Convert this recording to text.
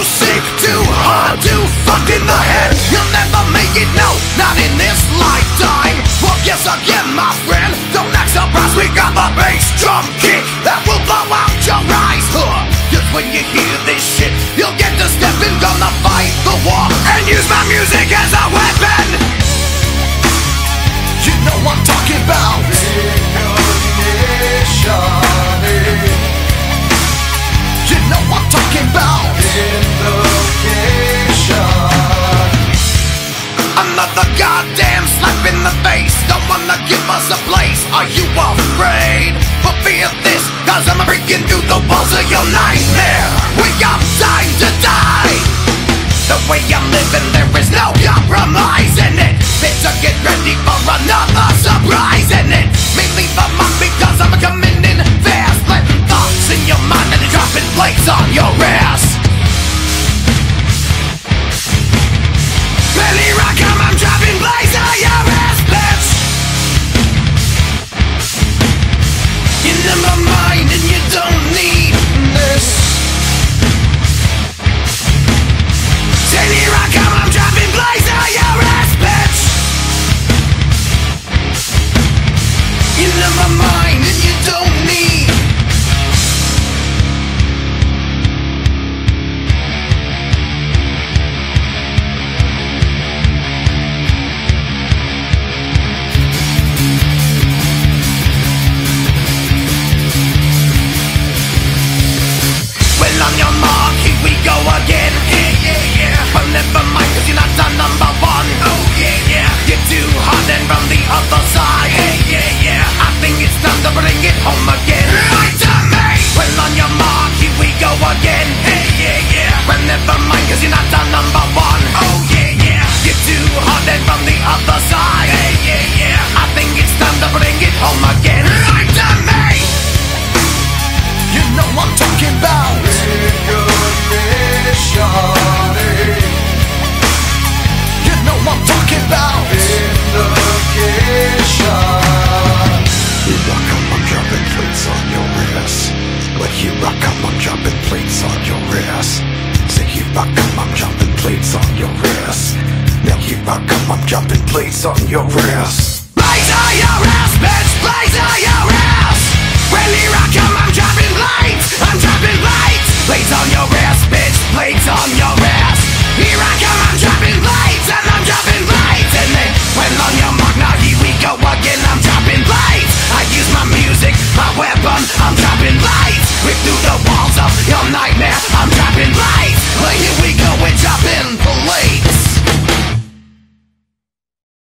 sick, too hard, too fucked in the head. You'll never make it, no, not in this lifetime. Well, guess again, my friend, don't act surprised. We got the bass drum kick that will blow out your eyes. Just when you hear this shit, you'll get to step in, gonna fight the war and use my music as a weapon. You know what I'm talking about. You know what I'm talking about. Another goddamn slap in the face. Don't wanna give us a place. Are you afraid? But fear this, cause I'm breaking through the walls of your nightmare. We got time to die. The way I'm living, there is no compromise in it. Better get ready for another surprise in it. Me leave a mark because I'm coming in fast. Planting thoughts in your mind and dropping plates on your ass. Belly rock, I'm dropping plates on your ass, bitch. You never mind and you don't need this. Belly rock, I'm dropping plates on your ass, bitch. You never mind and you don't need. Well, on your mark, here we go again. Yeah, yeah, yeah. But never mind, cause you're not the number one. Oh, yeah, yeah. You're too hot and from the other side. Hey, yeah, yeah. I think it's time to bring it home again. Right to me. Well, on your mark, here we go again. Hey, yeah, yeah. But never mind, cause you're not the number one. Oh, yeah, yeah. You're too hot and from the other side. Hey, yeah, yeah. I think it's time to bring it home again. Right to me. You know what I'm talking about. You know what I'm talking about. Here I come, I'm dropping plates on your ass. Well, here I come, I'm dropping plates on your ass. Say here I come, I'm dropping plates on your ass. Now here I come, I'm dropping plates on your ass. Plates on your ass, bitch, plates on your ass. Well, here I come, I'm dropping plates. I'm dropping plates. Plates on your ass, bitch, plates on your ass. Here I come, I'm dropping plates. And I'm dropping plates. And then, well, on your mark, now here we go again. I'm dropping plates. I use my music, my weapon. I'm dropping plates. Rip through the walls of your nightmare. I'm dropping plates.